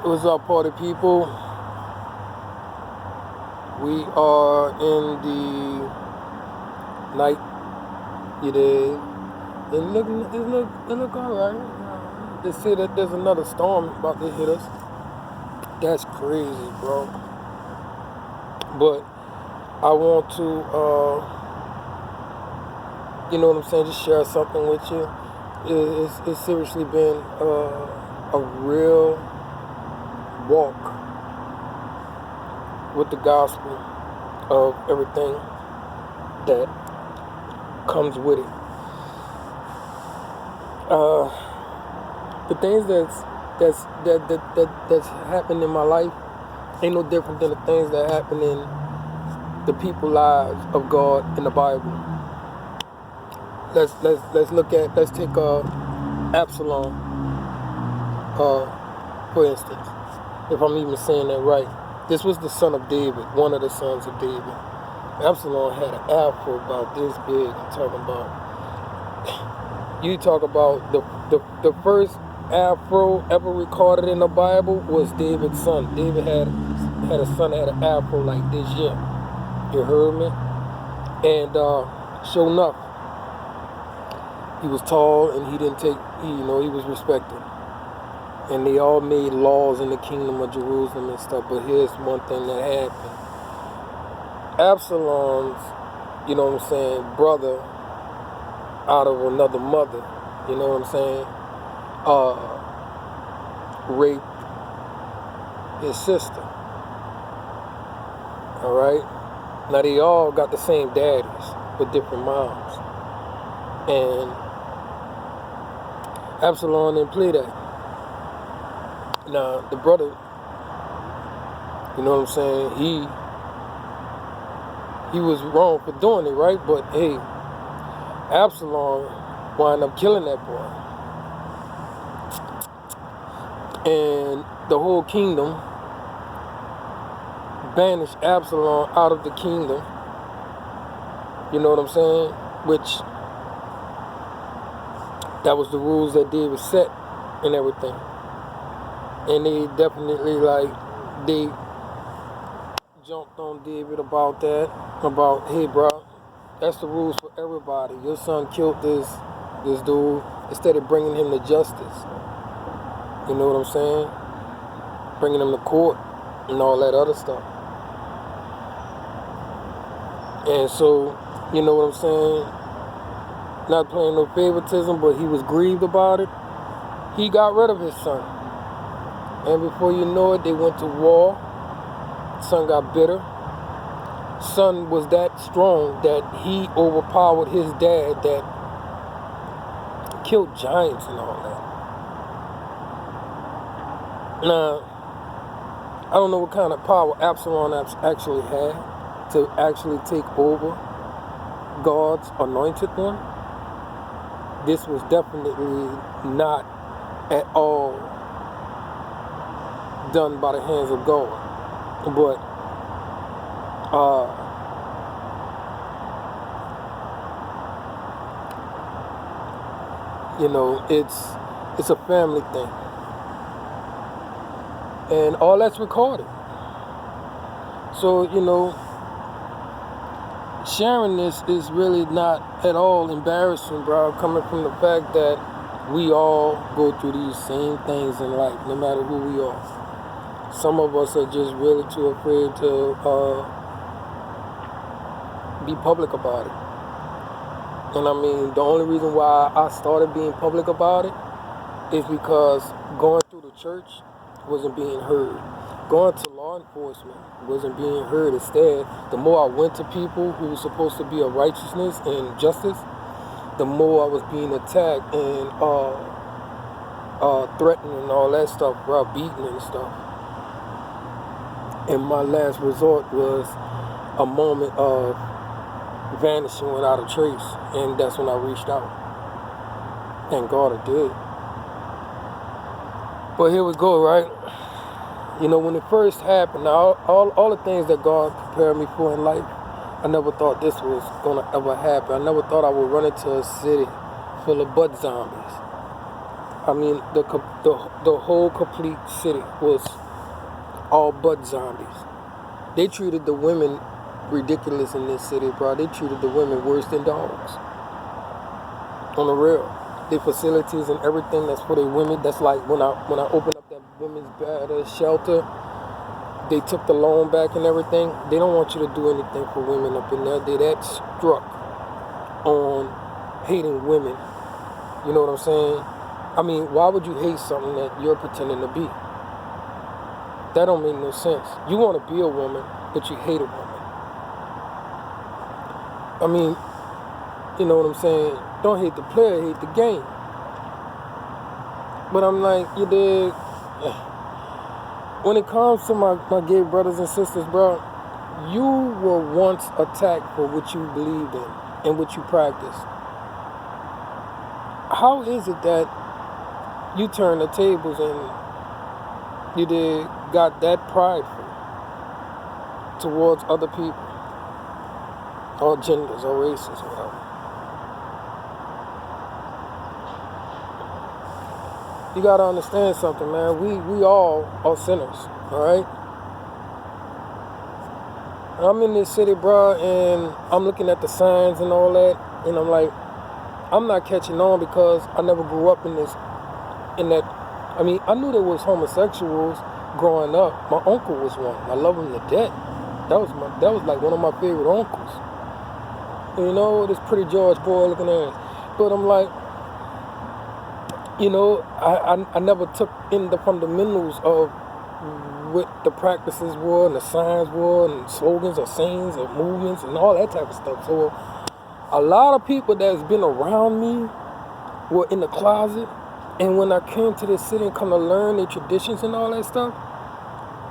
What's up, party people? We are in the night. It is. It look alright. They say that there's another storm about to hit us. That's crazy, bro. But I want to, you know what I'm saying, just share something with you. It's seriously been a real walk with the gospel of everything that comes with it. The things that's happened in my life ain't no different than the things that happen in the people lives of God in the Bible. Let's take Absalom, for instance, if I'm even saying that right. This was the son of David, one of the sons of David. Absalom had an afro about this big. I'm talking about. You talk about the first afro ever recorded in the Bible was David's son. David had a son that had an afro like this. Yeah, you heard me. And sure enough, he was tall and he didn't take. He was respected. And they all made laws in the kingdom of Jerusalem and stuff. But here's one thing that happened. Absalom's, brother out of another mother, raped his sister. Alright? Now they all got the same daddies, but different moms. And Absalom didn't play that. Now, the brother, he was wrong for doing it, right? But hey, Absalom wound up killing that boy. And the whole kingdom banished Absalom out of the kingdom. You know what I'm saying? Which, that was the rules that David set and everything. And they definitely, they jumped on David about that. About, hey, bro, that's the rules for everybody. Your son killed this dude instead of bringing him to justice. You know what I'm saying? Bringing him to court and all that other stuff. And so, you know what I'm saying? Not playing no favoritism, but he was grieved about it. He got rid of his son. And before you know it, they went to war. Son got bitter. Son was that strong that he overpowered his dad that killed giants and all that. Now, I don't know what kind of power Absalom actually had to actually take over God's anointed one. This was definitely not at all done by the hands of God. But it's a family thing. And all that's recorded. So, sharing this is really not at all embarrassing, bro, coming from the fact that we all go through these same things in life, no matter who we are. Some of us are just really too afraid to be public about it. And I mean, the only reason why I started being public about it is because going through the church wasn't being heard. Going to law enforcement wasn't being heard. Instead, the more I went to people who were supposed to be of righteousness and justice, the more I was being attacked and threatened and all that stuff, bro, beaten and stuff. And my last resort was a moment of vanishing without a trace, and that's when I reached out. Thank God I did. But here we go, right? When it first happened, all the things that God prepared me for in life, I never thought this was going to ever happen. I never thought I would run into a city full of butt zombies. I mean, the whole complete city was all but zombies. They treated the women ridiculous in this city, bro. They treated the women worse than dogs. On the real. The facilities and everything that's for the women, that's like when I opened up that women's shelter, they took the loan back and everything. They don't want you to do anything for women up in there. They that struck on hating women. You know what I'm saying? I mean, why would you hate something that you're pretending to be? That don't make no sense. You want to be a woman, but you hate a woman. I mean, you know what I'm saying? Don't hate the player, hate the game. But I'm like, you dig? When it comes to my gay brothers and sisters, bro, you were once attacked for what you believed in and what you practiced. How is it that you turn the tables and you did got that prideful towards other people, or genders, or races, or whatever? You gotta understand something, man. We all are sinners, all right? I'm in this city, bro, and I'm looking at the signs and all that, and I'm like, I'm not catching on because I never grew up in that. I mean, I knew there was homosexuals growing up. My uncle was one. I love him to death. That was like one of my favorite uncles. You know, this pretty George boy looking ass. But I'm like, you know, I never took in the fundamentals of what the practices were and the signs were and slogans or sayings or movements and all that type of stuff. So a lot of people that's been around me were in the closet, and when I came to this city and come to learn their traditions and all that stuff,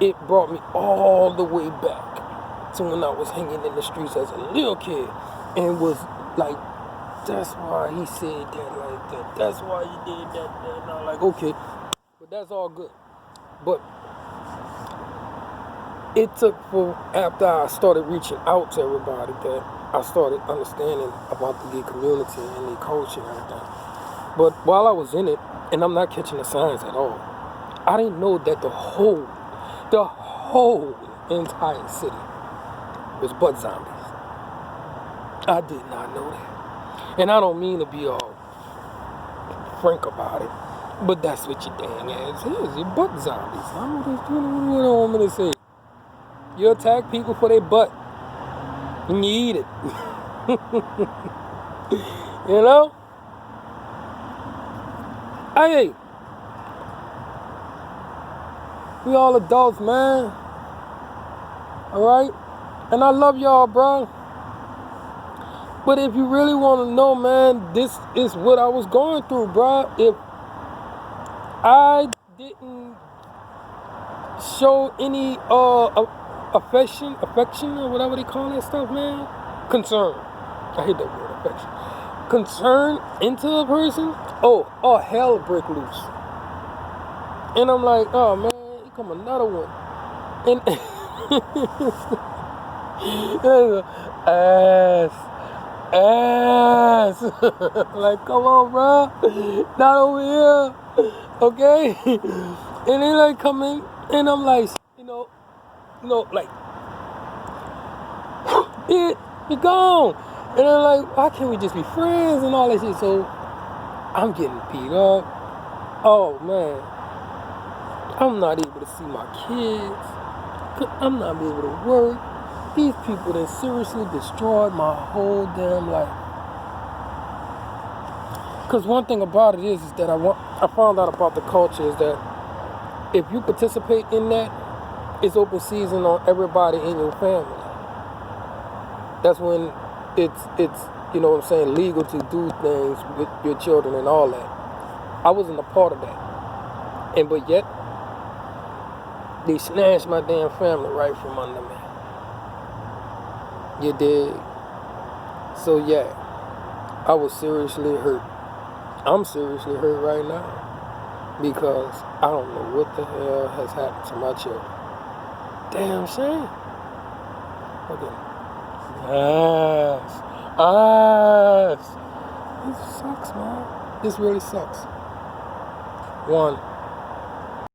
it brought me all the way back to when I was hanging in the streets as a little kid and was like, that's why he said that like that. That's why he did that. And I'm like, okay, but that's all good. But it took for after I started reaching out to everybody that I started understanding about the gay community and the culture and everything. But while I was in it, and I'm not catching the signs at all, I didn't know that the whole entire city was but zombies. I did not know that. And I don't mean to be all frank about it, but that's what your dang ass is. You're butt zombies. I don't know what you want me to say. You attack people for their butt, and you eat it. You know? Hey, we all adults, man. Alright? And I love y'all, bro. But if you really want to know, man, this is what I was going through, bro. If I didn't show any affection or whatever they call that stuff, man, concern. I hate that word, affection. Concern into a person, oh, hell break loose. And I'm like, oh man, here come another one. And ass. Like, come on, bro. Not over here. Okay? And they like come in, and I'm like, you know, like, you're gone. And I'm like, why can't we just be friends and all that shit? So I'm getting beat up. Oh man, I'm not able to see my kids. I'm not able to work. These people that seriously destroyed my whole damn life. Because one thing about it is that I found out about the culture is that if you participate in that, it's open season on everybody in your family. That's when it's you know what I'm saying, legal to do things with your children and all that. I wasn't a part of that. But yet, they snatched my damn family right from under me. You dig? So yeah, I was seriously hurt. I'm seriously hurt right now because I don't know what the hell has happened to my children. Damn shame. Okay. This sucks, man. This really sucks. One.